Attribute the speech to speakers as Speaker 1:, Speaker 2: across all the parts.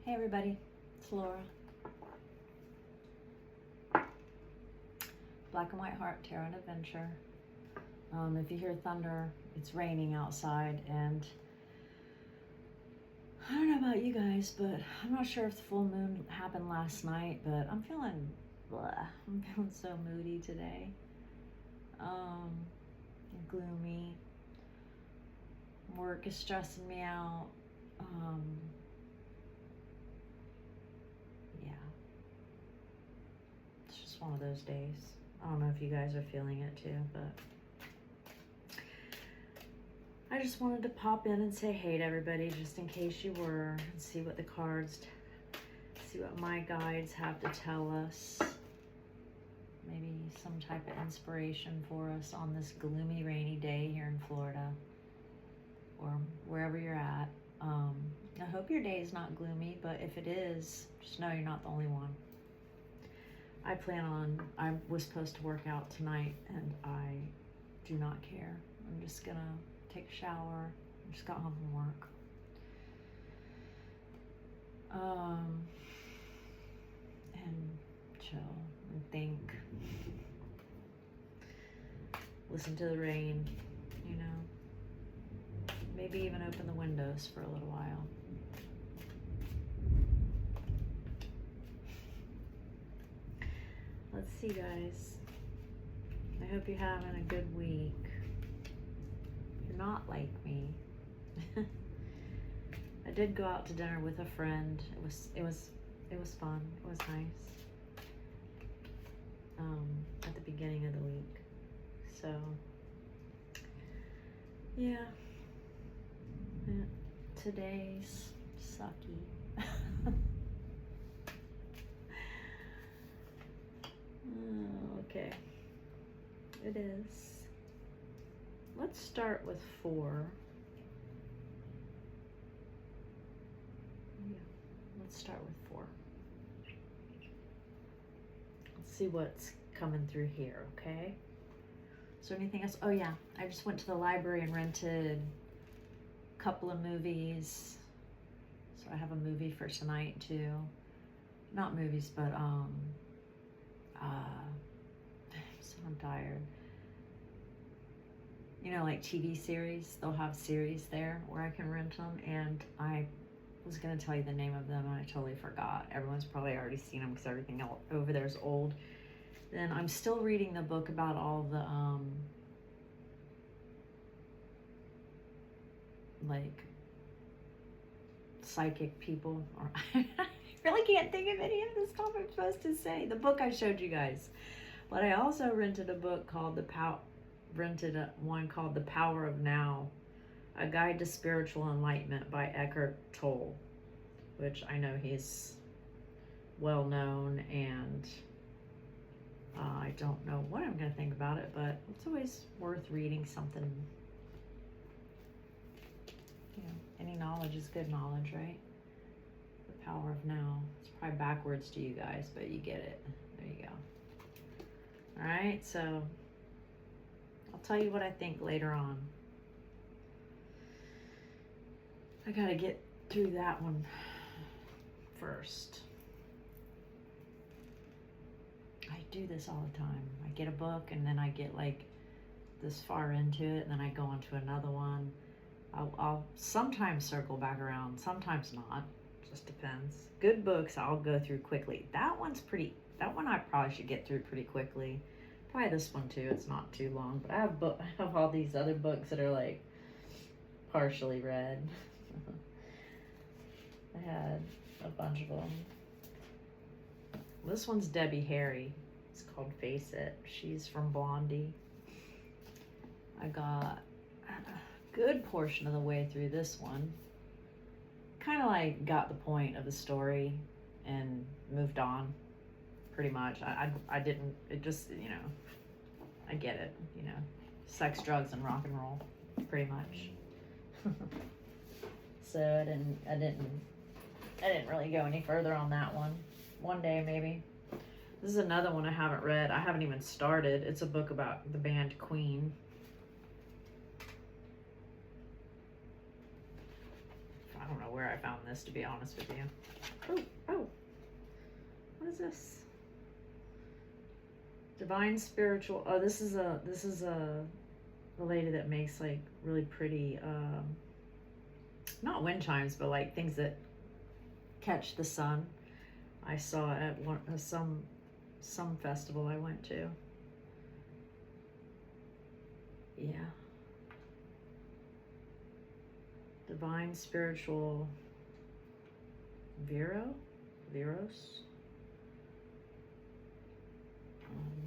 Speaker 1: Hey everybody, it's Laura. Black and White Heart Tarot and Adventure. If you hear thunder, it's raining outside, and I don't know about you guys, but I'm not sure if the full moon happened last night, but I'm feeling blah. I'm feeling so moody today. Gloomy. Work is stressing me out. Yeah. It's just one of those days. I don't know if you guys are feeling it too, but I just wanted to pop in and say hey to everybody, just in case you were, and see what the cards, see what my guides have to tell us. Maybe some type of inspiration for us on this gloomy, rainy day here in Florida, or wherever you're at. I hope your day is not gloomy, but if it is, just know you're not the only one. I was supposed to work out tonight, and I do not care. I'm just gonna take a shower. I just got home from work. And chill and think. Listen to the rain, you know. Maybe even open the windows for a little while. Let's see, guys. I hope you're having a good week. You're not like me. I did go out to dinner with a friend. It was fun. It was nice. At the beginning of the week. So yeah. Today's sucky. Okay, it is. Let's start with 4. Yeah, let's start with 4. Let's see what's coming through here, okay? So anything else? Oh yeah, I just went to the library and rented a couple of movies. So I have a movie for tonight too. Not movies, but I'm tired. You know, like TV series, they'll have series there where I can rent them, and I was going to tell you the name of them and I totally forgot. Everyone's probably already seen them because everything over there is old. Then I'm still reading the book about all the like psychic people, or I really can't think of any of the stuff I'm supposed to say. The book I showed you guys. But I also rented a book called one called The Power of Now, A Guide to Spiritual Enlightenment by Eckhart Tolle, which I know he's well known, and I don't know what I'm going to think about it, but it's always worth reading something. You know, any knowledge is good knowledge, right? The Power of Now. It's probably backwards to you guys, but you get it. There you go. All right, so I'll tell you what I think later on. I gotta get through that one first. I do this all the time. I get a book and then I get like this far into it, and then I go on to another one. I'll sometimes circle back around, sometimes not. Just depends. Good books I'll go through quickly. That one I probably should get through pretty quickly. Probably this one too. It's not too long, but I have all these other books that are like partially read. I had a bunch of them. This one's Debbie Harry. It's called Face It. She's from Blondie. I got a good portion of the way through this one. Kind of like got the point of the story and moved on. Pretty much. I didn't, it just, you know, I get it, you know, sex, drugs, and rock and roll, pretty much. So I didn't really go any further on that one. One day maybe. This is another one I haven't read. I haven't even started. It's a book about the band Queen. I don't know where I found this, to be honest with you. Oh, what is this? Divine spiritual. Oh, this is a lady that makes like really pretty, not wind chimes, but like things that catch the sun. I saw it at some festival I went to. Yeah. Divine spiritual Veros.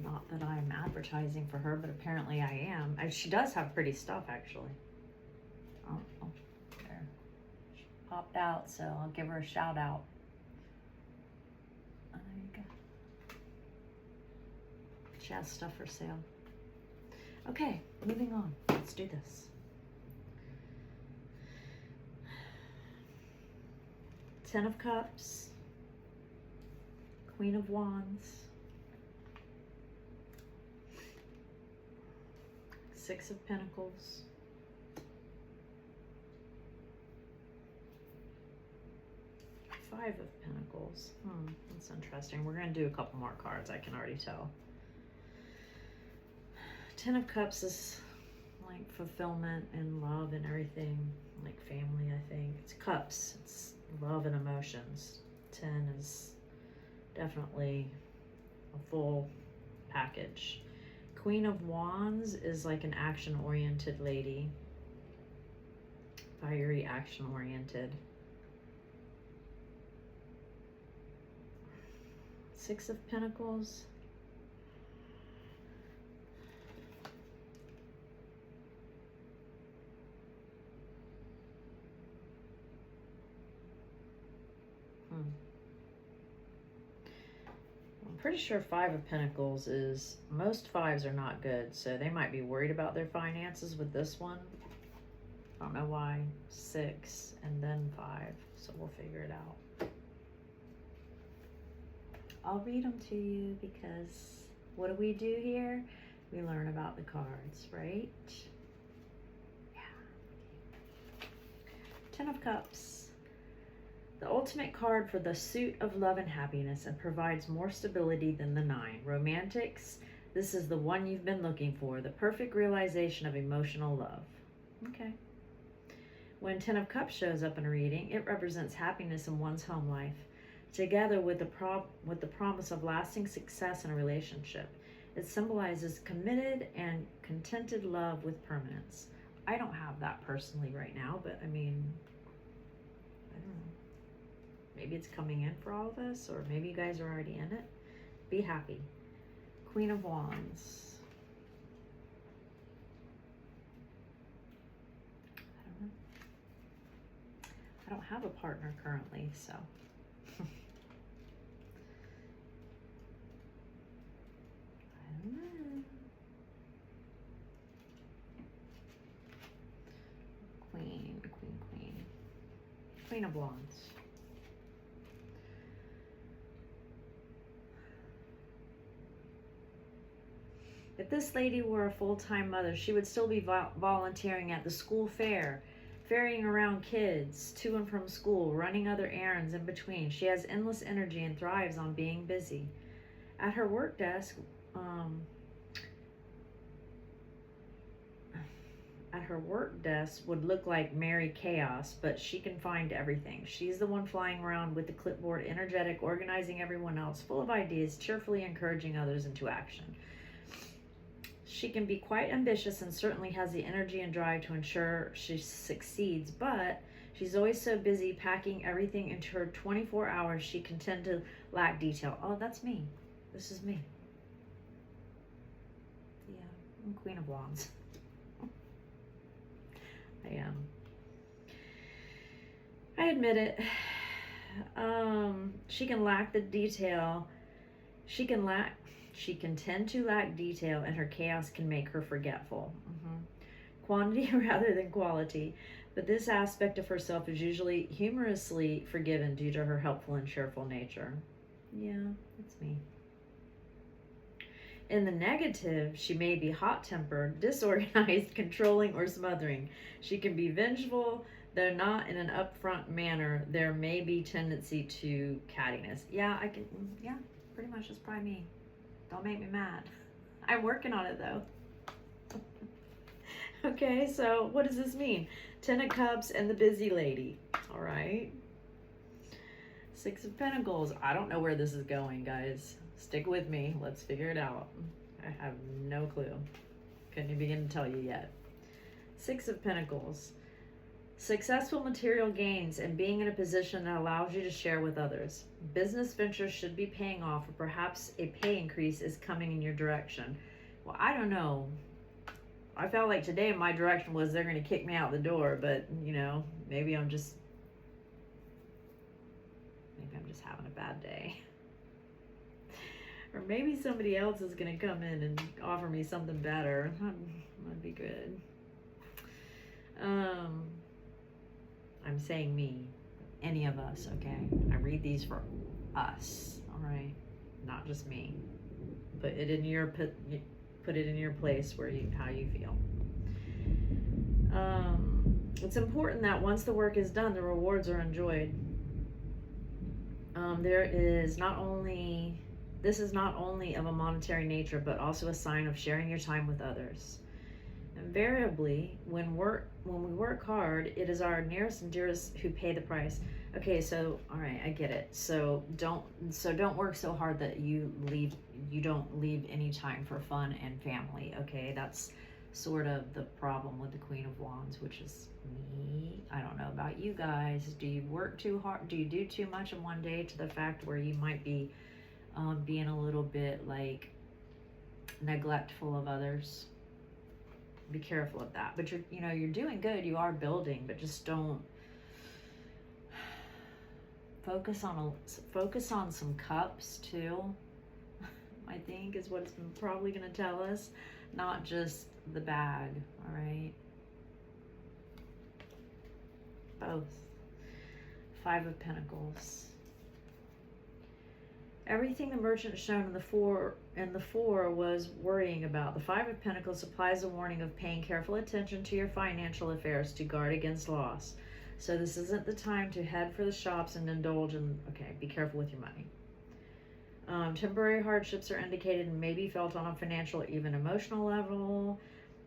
Speaker 1: Not that I'm advertising for her, but apparently I am. She does have pretty stuff, actually. Oh, there. She popped out, so I'll give her a shout out. There you go. She has stuff for sale. Okay, moving on. Let's do this. Ten of Cups. Queen of Wands. Six of Pentacles. Five of Pentacles. That's interesting. We're going to do a couple more cards, I can already tell. Ten of Cups is like fulfillment and love and everything. Like family, I think. It's cups. It's love and emotions. 10 is definitely a full package. Queen of Wands is like an action-oriented lady. Fiery, action-oriented. Six of Pentacles. I'm pretty sure Five of Pentacles is, most fives are not good, so they might be worried about their finances with this one. I don't know why. 6 and then 5, so we'll figure it out. I'll read them to you because what do we do here? We learn about the cards, right? Yeah. 10 of Cups. The ultimate card for the suit of love and happiness, and provides more stability than the 9. Romantics, this is the one you've been looking for, the perfect realization of emotional love. Okay. When 10 of Cups shows up in a reading, it represents happiness in one's home life, together with the promise of lasting success in a relationship. It symbolizes committed and contented love with permanence. I don't have that personally right now, but I mean, I don't know. Maybe it's coming in for all of us, or maybe you guys are already in it. Be happy. Queen of Wands. I don't know. I don't have a partner currently, so. I don't know. Queen. Queen of Wands. If this lady were a full-time mother, she would still be volunteering at the school fair, ferrying around kids to and from school, running other errands in between. She has endless energy and thrives on being busy. At her work desk, would look like Mary Chaos, but she can find everything. She's the one flying around with the clipboard, energetic, organizing everyone else, full of ideas, cheerfully encouraging others into action. She can be quite ambitious and certainly has the energy and drive to ensure she succeeds, but she's always so busy packing everything into her 24 hours she can tend to lack detail. Oh, that's me. This is me. Yeah, I'm Queen of Wands. I am. I admit it. She can lack the detail. She can tend to lack detail, and her chaos can make her forgetful. Quantity rather than quality. But this aspect of herself is usually humorously forgiven due to her helpful and cheerful nature. Yeah, that's me. In the negative, she may be hot-tempered, disorganized, controlling, or smothering. She can be vengeful, Though not in an upfront manner, there may be tendency to cattiness. Yeah, yeah, pretty much that's probably me. Don't make me mad. I'm working on it though. Okay, so what does this mean? 10 of Cups and the busy lady. All right. 6 of Pentacles. I don't know where this is going, guys. Stick with me. Let's figure it out. I have no clue. Couldn't even begin to tell you yet. 6 of Pentacles. Successful material gains and being in a position that allows you to share with others. Business ventures should be paying off, or perhaps a pay increase is coming in your direction. Well, I don't know. I felt like today my direction was they're going to kick me out the door, but maybe I'm just having a bad day. Or maybe somebody else is going to come in and offer me something better. That'd be good. I'm saying me, any of us, okay? I read these for us, all right? Not just me. Put it in your place where how you feel. It's important that once the work is done, the rewards are enjoyed. This is not only of a monetary nature, but also a sign of sharing your time with others. Invariably, when we work hard, it is our nearest and dearest who pay the price. Okay, so all right, I get it. So don't work so hard that you don't leave any time for fun and family. Okay, that's sort of the problem with the Queen of Wands, which is me. I don't know about you guys. Do you work too hard? Do you do too much in one day to the fact where you might be being a little bit like neglectful of others? Be careful of that. But you're doing good. You are building, but just don't focus on some cups too. I think is what it's probably going to tell us, not just the bag. All right. Both. 5 of Pentacles. Everything the merchant shown in the four was worrying about. The 5 of Pentacles supplies a warning of paying careful attention to your financial affairs to guard against loss. So this isn't the time to head for the shops and indulge in, be careful with your money. Temporary hardships are indicated and may be felt on a financial or even emotional level.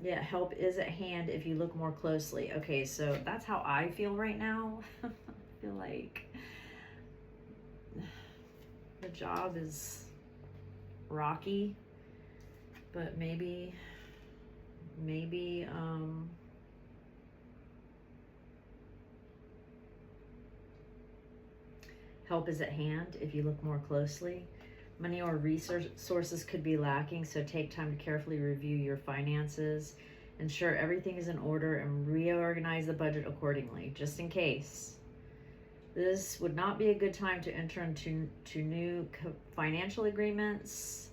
Speaker 1: Yeah, help is at hand if you look more closely. Okay, so that's how I feel right now. I feel like the job is rocky, but maybe help is at hand if you look more closely. Money or resources could be lacking, so take time to carefully review your finances. Ensure everything is in order and reorganize the budget accordingly, just in case. This would not be a good time to enter into new financial agreements.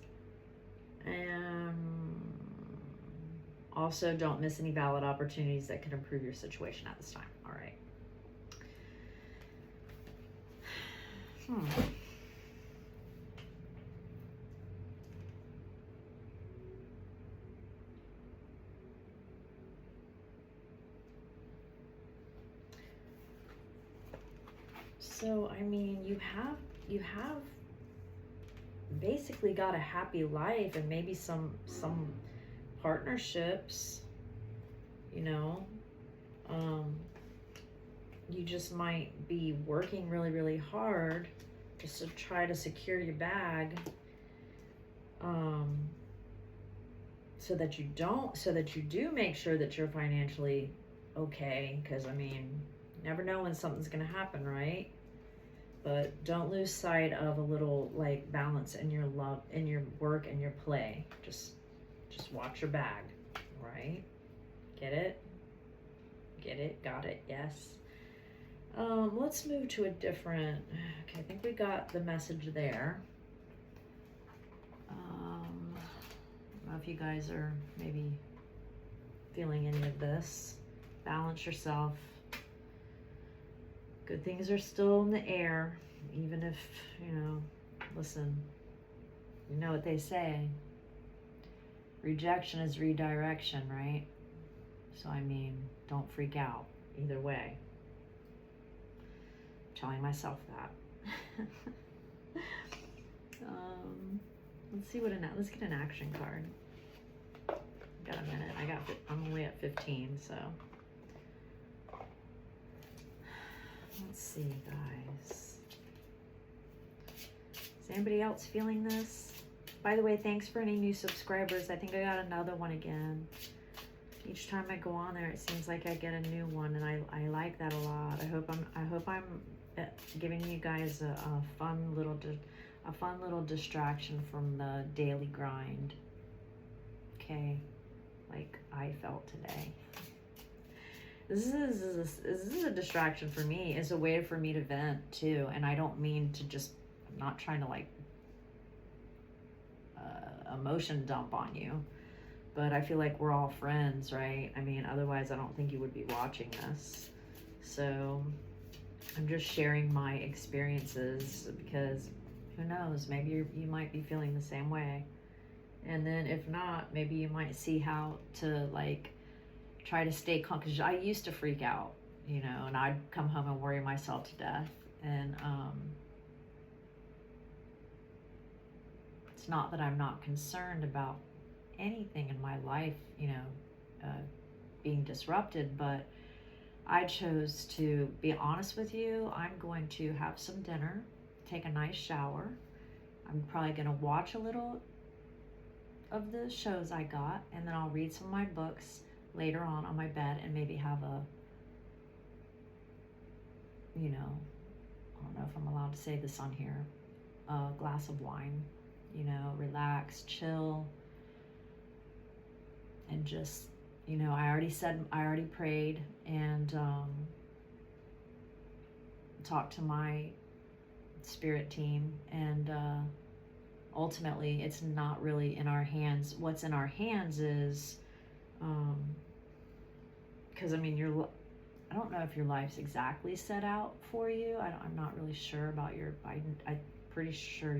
Speaker 1: Also, don't miss any valid opportunities that could improve your situation at this time. All right. So, I mean, you have basically got a happy life and maybe some partnerships, you just might be working really, really hard just to try to secure your bag, so that you do make sure that you're financially okay, because you never know when something's going to happen, right? But don't lose sight of a little balance in your love, in your work and your play. Just watch your bag, right? Get it? Got it? Yes. Let's move to a different. Okay, I think we got the message there. I don't know if you guys are maybe feeling any of this. Balance yourself. Good things are still in the air, even if, listen, you know what they say. Rejection is redirection, right? So, don't freak out either way. telling myself that. Let's see let's get an action card. Got a minute. I'm only at 15, so. Let's see, guys. Is anybody else feeling this? By the way, thanks for any new subscribers. I think I got another one again. Each time I go on there, it seems like I get a new one, and I like that a lot. I hope I'm giving you guys a fun little distraction from the daily grind. Okay, like I felt today. This is a distraction for me. It's a way for me to vent too, and I don't mean to just. I'm not trying to like emotion dump on you, but I feel like we're all friends, right? I mean, otherwise I don't think you would be watching this. So I'm just sharing my experiences because who knows, maybe you might be feeling the same way. And then if not, maybe you might see how to like try to stay calm, because I used to freak out, you know, and I'd come home and worry myself to death. And it's not that I'm not concerned about anything in my life, you know, being disrupted, but I chose to be honest with you. I'm going to have some dinner, take a nice shower. I'm probably going to watch a little of the shows I got, and then I'll read some of my books later on my bed, and maybe have a, you know, I don't know if I'm allowed to say this on here, a glass of wine, you know, relax, chill, and just, you know, I already prayed and talked to my spirit team, and ultimately it's not really in our hands. What's in our hands is, because I mean, I don't know if your life's exactly set out for you. I'm not really sure about I'm pretty sure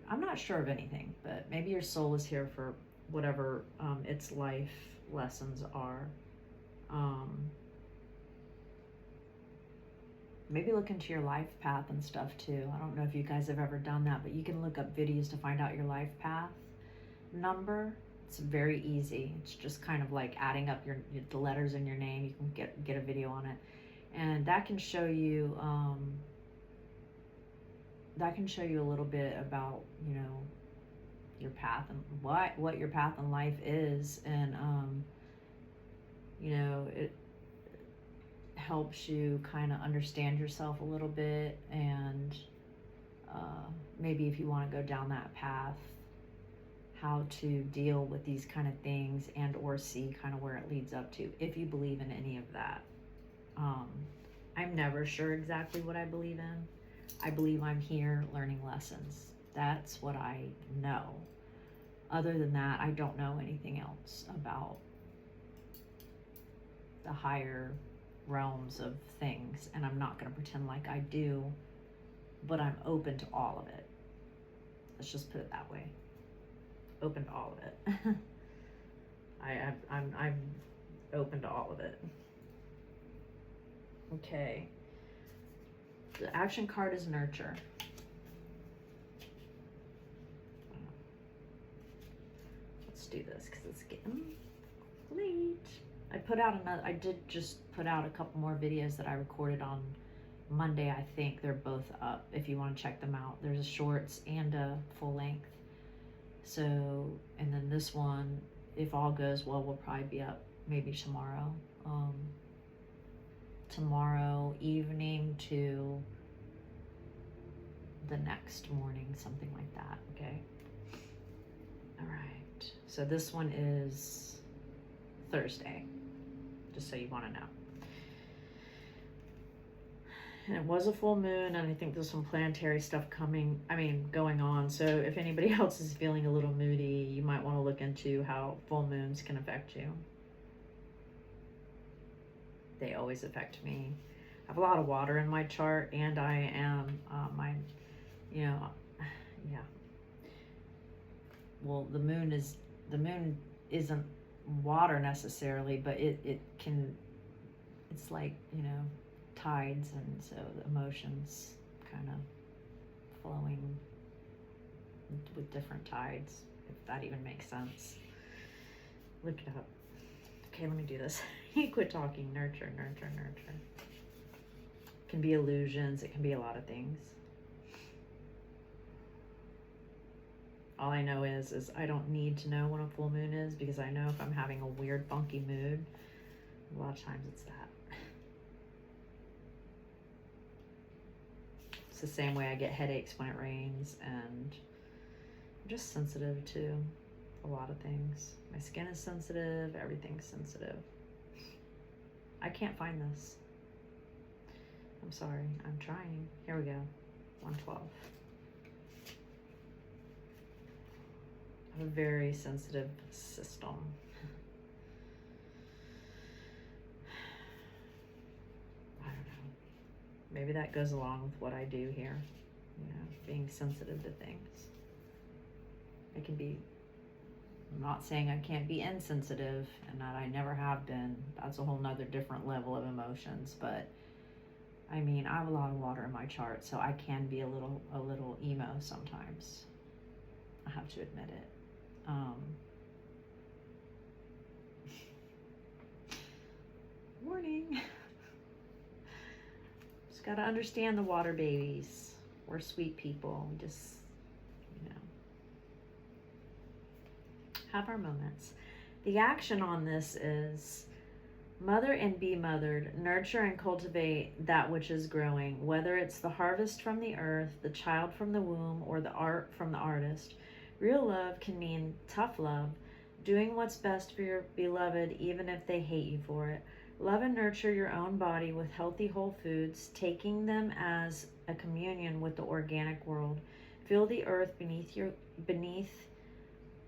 Speaker 1: I'm not sure of anything, but maybe your soul is here for whatever its life lessons are. Maybe look into your life path and stuff too. I don't know if you guys have ever done that, but you can look up videos to find out your life path number. It's very easy. It's just kind of like adding up the letters in your name. You can get a video on it, and that can show you a little bit about, you know, your path and what your path in life is, and you know, it helps you kind of understand yourself a little bit, and maybe if you want to go down that path, how to deal with these kind of things, and or see kind of where it leads up to, if you believe in any of that. I'm never sure exactly what I believe in. I believe I'm here learning lessons. That's what I know. Other than that, I don't know anything else about the higher realms of things, and I'm not going to pretend like I do, but I'm open to all of it. Let's just put it that way. Open to all of it. I'm open to all of it. Okay. The action card is nurture. Let's do this because it's getting late. I did just put out a couple more videos that I recorded on Monday. I think they're both up if you want to check them out. There's a shorts and a full length. So, and then this one, if all goes well, will probably be up maybe tomorrow. Tomorrow evening to the next morning, something like that, okay? All right, so this one is Thursday, just so you want to know. And it was a full moon, and I think there's some planetary stuff going on. So if anybody else is feeling a little moody, you might want to look into how full moons can affect you. They always affect me. I have a lot of water in my chart, and I am, well, the moon isn't water necessarily, but it can it's like, you know, tides, and so the emotions kind of flowing with different tides, if that even makes sense. Look it up. Okay, let me do this. You quit talking. Nurture, nurture, nurture. It can be illusions. It can be a lot of things. All I know is I don't need to know when a full moon is, because I know if I'm having a weird, funky mood, a lot of times it's that. It's the same way I get headaches when it rains, and I'm just sensitive to a lot of things. My skin is sensitive, everything's sensitive. I can't find this. I'm sorry, I'm trying. Here we go, 112. I have a very sensitive system. I don't know. Maybe that goes along with what I do here, you know, being sensitive to things. It can be, I'm not saying I can't be insensitive, and that I never have been. That's a whole nother different level of emotions. But I mean, I have a lot of water in my chart, so I can be a little emo sometimes. I have to admit it. Warning. Just gotta understand the water babies. We're sweet people. Just, you know, have our moments. The action on this is mother and be mothered, nurture and cultivate that which is growing, whether it's the harvest from the earth, the child from the womb, or the art from the artist. Real love can mean tough love, doing what's best for your beloved even if they hate you for it. Love and nurture your own body with healthy whole foods, taking them as a communion with the organic world. Feel the earth beneath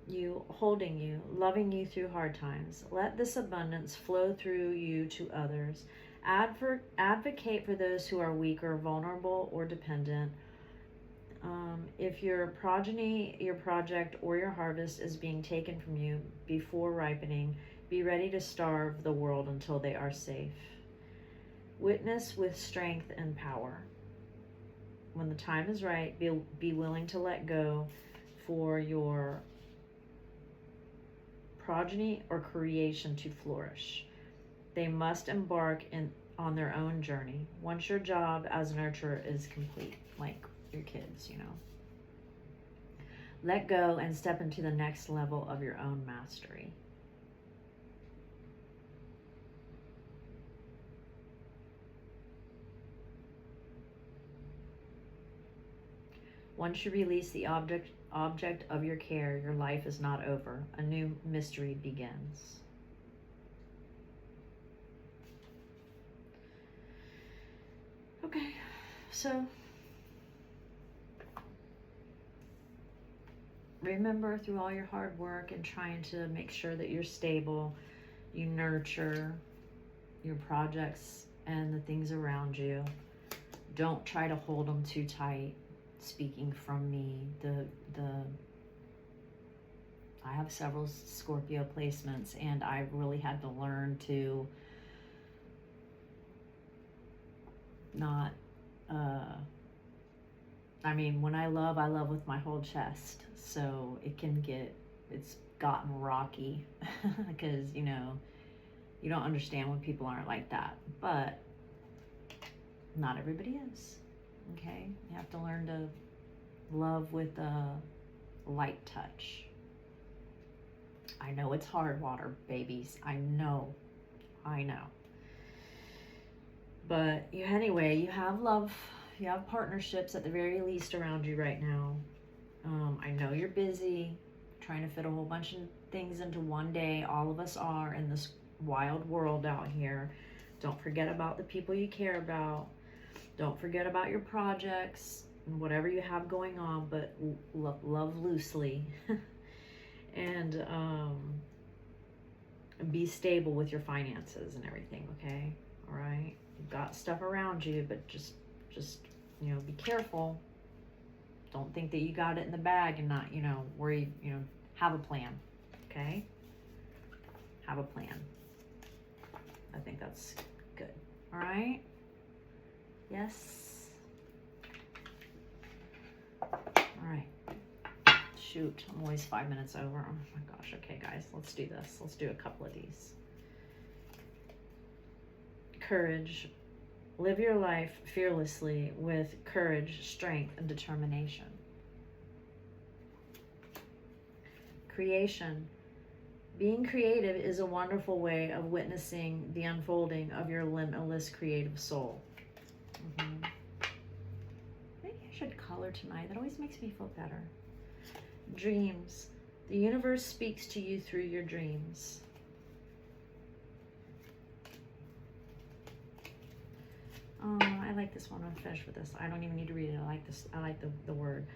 Speaker 1: you, holding you, loving you through hard times. Let this abundance flow through you to others. Advocate for those who are weak or vulnerable or dependent. If your progeny, your project, or your harvest is being taken from you before ripening, be ready to starve the world until they are safe. Witness with strength and power. When the time is right, be willing to let go for your progeny or creation to flourish. They must embark on their own journey once your job as a nurturer is complete, like your kids, you know. Let go and step into the next level of your own mastery. Once you release the object of your care, your life is not over. A new mystery begins. Okay, so remember, through all your hard work and trying to make sure that you're stable, you nurture your projects and the things around you. Don't try to hold them too tight. Speaking from me, I have several Scorpio placements, and I really had to learn to not, I mean, when I love with my whole chest. So it's gotten rocky because, you know, you don't understand when people aren't like that, but not everybody is. Okay, you have to learn to love with a light touch. I know it's hard, water babies. I know. But anyway, you have love, you have partnerships at the very least around you right now. I know you're busy trying to fit a whole bunch of things into one day. All of us are in this wild world out here. Don't forget about the people you care about. Don't forget about your projects and whatever you have going on, but love loosely. And be stable with your finances and everything, okay? All right? You've got stuff around you, but just you know, be careful. Don't think that you got it in the bag and not, you know, worry, you know, have a plan, okay? Have a plan. I think that's good. All right? Yes. All right. Shoot, I'm always 5 minutes over. Oh my gosh. Okay, guys, let's do this. Let's do a couple of these. Courage. Live your life fearlessly with courage, strength, and determination. Creation. Being creative is a wonderful way of witnessing the unfolding of your limitless creative soul. Maybe I should color tonight. That always makes me feel better. Dreams. The universe speaks to you through your dreams. Oh, I like this one. I'm finished with this. I don't even need to read it. I like this. I like the word.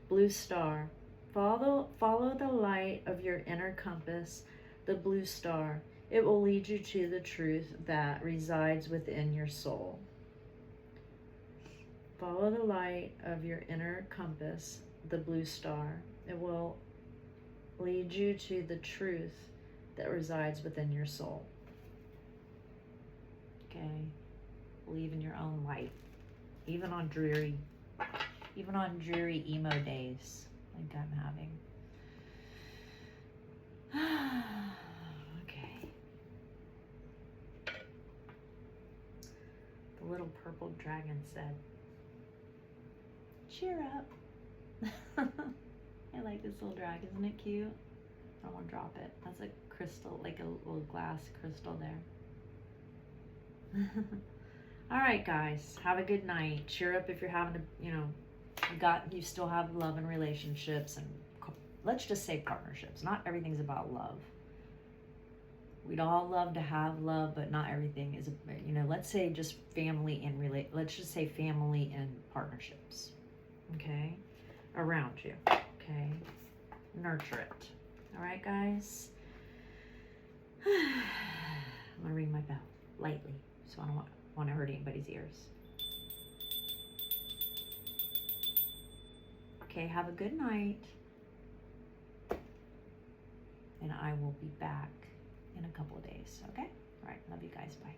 Speaker 1: Blue star. Follow the light of your inner compass, the blue star. It will lead you to the truth that resides within your soul. Follow the light of your inner compass, the blue star. It will lead you to the truth that resides within your soul. Okay. Believe in your own light. Even on dreary emo days like I'm having. Okay. The little purple dragon said, cheer up. I like this little dragon. Isn't it cute? I don't want to drop it. That's a crystal, like a little glass crystal there. All right, guys. Have a good night. Cheer up if you're having to, you still have love and relationships, and let's just say partnerships. Not everything's about love. We'd all love to have love, but not everything is, let's say just family and let's just say family and partnerships. Okay? Around you. Okay? Nurture it. All right, guys? I'm going to ring my bell lightly, so I don't want to hurt anybody's ears. Okay, have a good night. And I will be back in a couple of days, okay? All right, love you guys. Bye.